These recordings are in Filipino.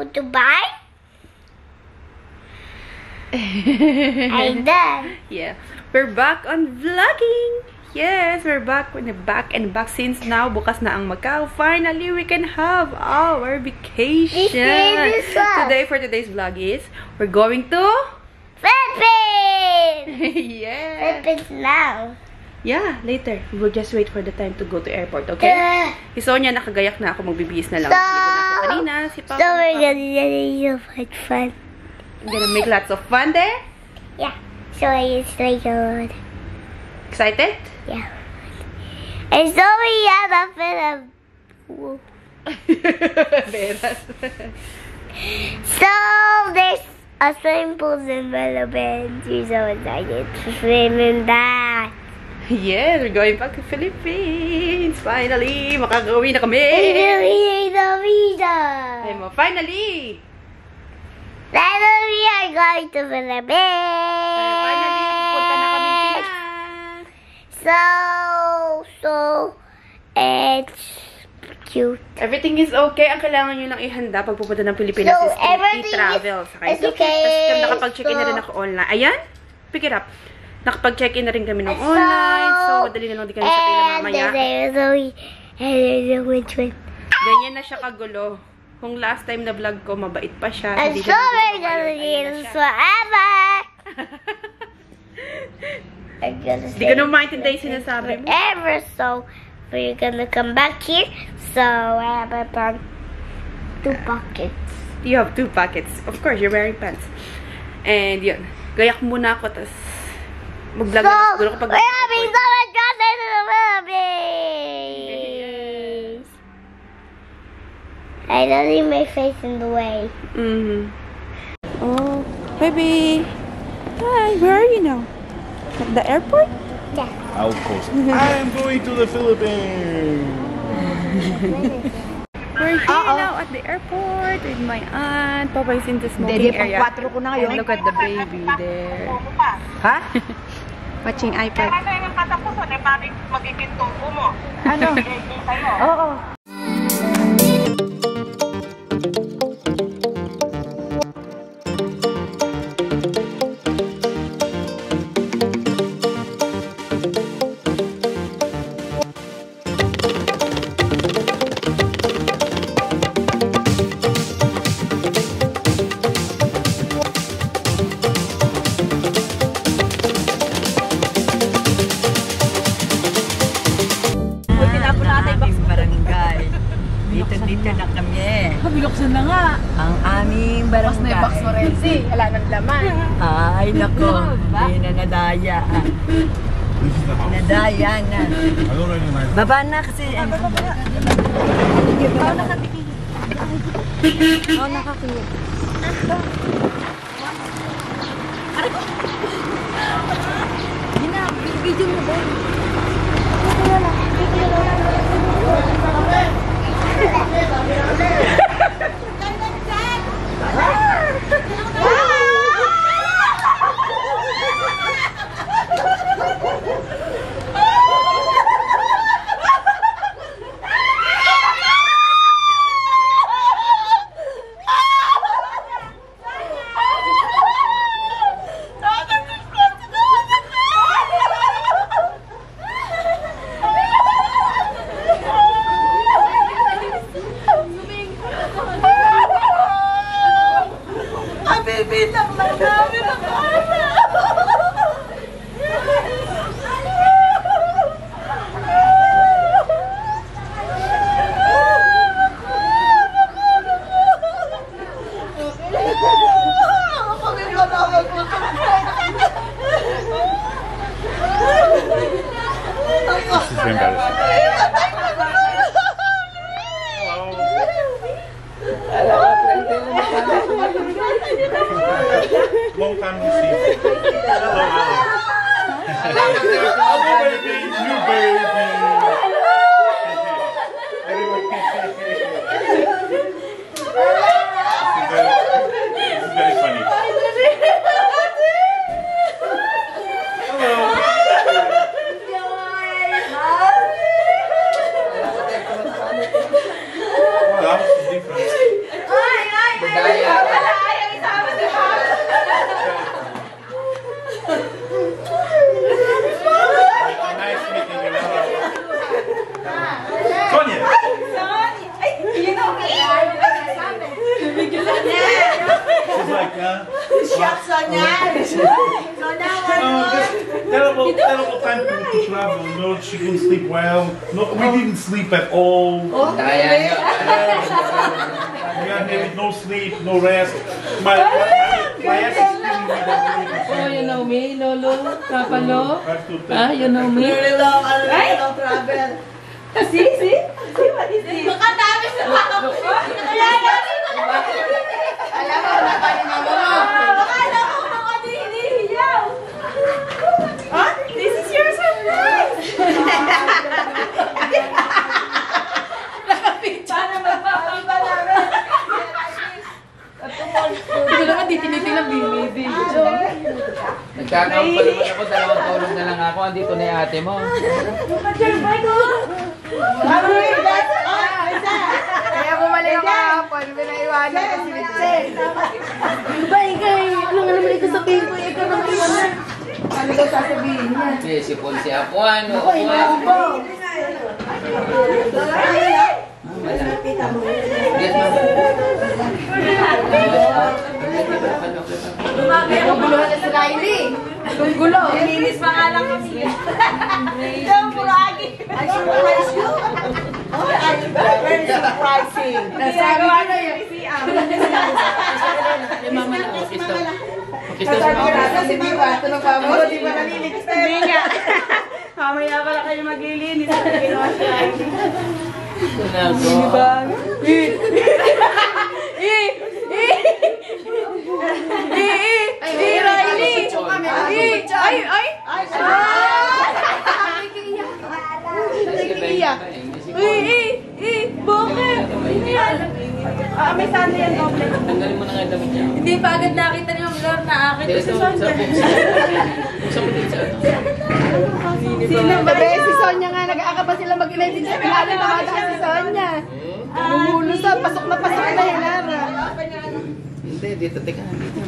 want to buy? I'm done. Yeah. We're back on vlogging. Yes, we're back. We're back since now bukas na ang Macau. Finally, we can have our vacation. Today, for today's vlog is, we're going to Philippines! Yeah. Philippines now. Yeah, later. We'll just wait for the time to go to airport, okay? Si Sonia, nakagayak na ako. Magbibihis na lang. Ligo na ako kanina. Si Papa. So we're gonna have fun. I'm gonna make lots of fun there. Yeah. So it's like a lot. Excited? Yeah. And so we have a bit of... So there's a swimming pool in Philippines. You're so excited to swim in that. Yes, we're going back to Philippines. Finally, makakauwi na kami. Ay mo, finally! Finally, we are going to Philippines. Finally, pupunta na kami Pinas. So, it's cute. Everything is okay. Ang kailangan nyo lang ihanda pag pupunta ng Pilipinas So, is everything travel. is okay. Tapos nakapag-check-in na rin ako online. Ayan, pick it up. Nakapag-check-in na rin kami ng online. So, madali na lang di kami sa pila mamaya. Ganyan na siya kagulo. Kung last time na vlog ko, mabait pa siya. I'm sorry, gonna be forever. Hindi ko naman maintindihan yung sinasabi mo. Forever, so we're gonna come back here. So I have about 2 pockets. You have 2 pockets. Of course, you're wearing pants. And yun, gayak muna ako, tapos mag-vlog na siguro kapag... We're having so much fun in the Philippines. I don't need my face in the way. Oh, baby. Hi, where are you now? At the airport? Yeah. Of course. I'm going to the Philippines. We're here now at the airport with my aunt. Papa is in the smoking area. Ko na ngayon. Look at the baby there. Ha? Watching iPad. Ano yung katapusan eh, bakit magiging tubo mo? Ano? Oo. Dito na kami. Biloksan na nga. Ang aming barangay. Box na yung box mo rin. Wala nang laman. Ay, nako. Hindi na nadaya. Nadaya na. Baba na kasi. Baba na. Baba na katikin. Oo, nakakilit. Hindi na. Video mo ba? Bibilang lang namin ang ana. This is embarrassing. Long time no see. Hello, baby. New baby. This is very funny. Hello. Yeah. Shots on yan. Terrible time to travel. No, she couldn't sleep well. No, we didn't sleep at all. Kaya Yeah, maybe no sleep, no rest. My ass is killing me. Oh, you know me, Lolo, Kapalo. I have to take- Ah, you know me. Very long travel. See what is this? Makadami sa mga Look. Alam mo, napanin mo. Akala ko mga dinihiyaw. Ah, this is your surprise. Para magpapamba namin. Ito naman, di tinitingnan video. Nagkakaupa naman ako, 2 tulog na lang ako. Andito na yung ate mo. Kaya bumalik ako kahapon. Pinaiwanan ko si Mitchell. Ano nga naman ito sabihin ko? Ikaw naman iwanan. Ano daw sasabihin niya? Eh, si Paul si Apuan. Apuan. Yes, ma'am. Guguluhan na si Riley. Gulo. Linis pa nga lang kami. Ito, muragi. I surprise you. Oh, I'm very surprising. Nasabi ko na yun. Mama na, kiss daw. Kiss daw si Nasabi ko mama. na si Biba. Tulog pa mo. Di ba naliligtas na Hindi nga. Mamaya pala kayo maglilinis. Ginawa siya. Ito na ako. May sando yan, doble. Tanggalin mo na nga yung damit niya. Hindi pa agad nakita ni Ma'am Lord na akin. Sa buksan mo din sa Sino ba? Si Sonia nga, nag-aakaba sila mag-inay din sa pinali na mata si Sonia. Lumulo sa, pasok na yan, Lara. Hindi, dito, teka. Dito,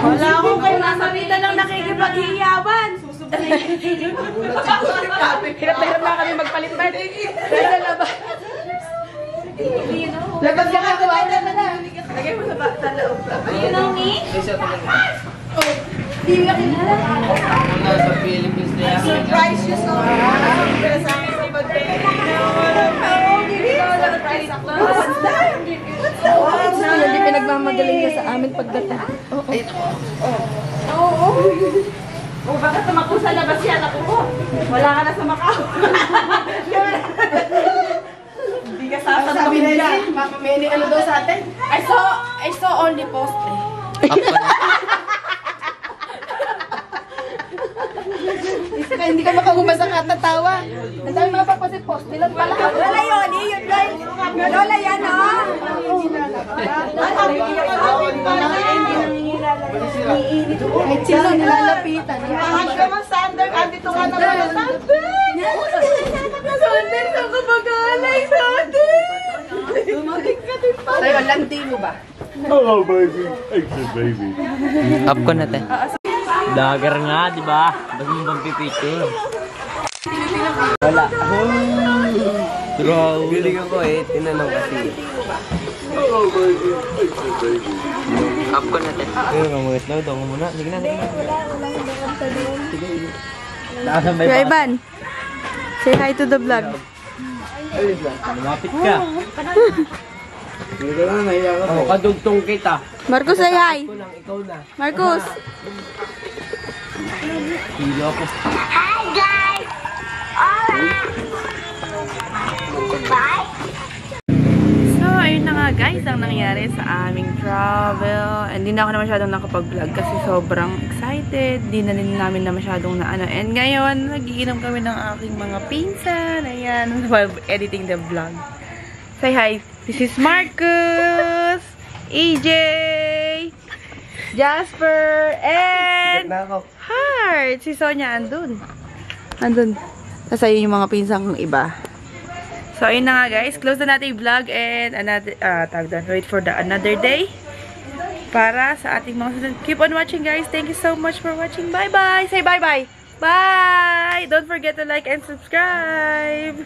Wala akong kayo nasa vida lang nakikipaghiyawan. Hirap na hirap na kami magpalitan. Kaya labas. Labas ka nga, kuwain na na. Lagay mo sa loob. You know me? Hindi ka kilala. Nasa Philippines na yan. Surprise you so much. Hindi pinagmamagaling ka sa amin pagdating. Oh, bakit tumakbo sa labas yan? Ako po. Wala ka na sa Macau. Hindi ka Sabi sasabihin na dyan. niya, mamameni ano daw sa atin? I saw only post. Isa ka, hindi ka makahuma sa katatawa. Ang dami mga papasit post, nilang pala. Lola yun, yun guys. Lola yan, ha? Kahit sila nilalapitan. Mahal ka mang Sander. Andito ka naman ang Sander. Sander, saan ka mag-alay, Sander? Dumating ka din pa. Sa'yo, landi mo ba? Hello, baby. Thank you, baby. Up ko na, te. Dagar nga, di ba? Ba't mo bang pipicture? Wala. Bro, bilig ako eh. Tinanong kasi. Hello, baby. Thank you, baby. Up ko na, te. Ayun, kamulit na. Doon ko muna. Sige na, sige na. Sige. Kuya Ivan, say hi to the vlog. Lumapit ka. Oh, kadugtong kita. Marcos, say hi. Ikaw lang, ikaw na. Marcos. Hilo ako. Hi guys! Alright! Bye! So, ayun na nga guys ang nangyari sa aming travel. And di na ako na masyadong nakapag-vlog kasi sobrang excited. Di na rin namin na masyadong naano. And ngayon, nagiinom kami ng aking mga pinsan. Ayan, while editing the vlog. Say hi. This is Marcus, EJ, Jasper, and Heart. Si Sonia andun. Andun. Tapos ayun yung mga pinsan kong iba. So, ayun na nga guys. Close na natin yung vlog and another, wait for the another day para sa ating mga susunod. Keep on watching guys. Thank you so much for watching. Bye-bye. Say bye-bye. Bye! Don't forget to like and subscribe.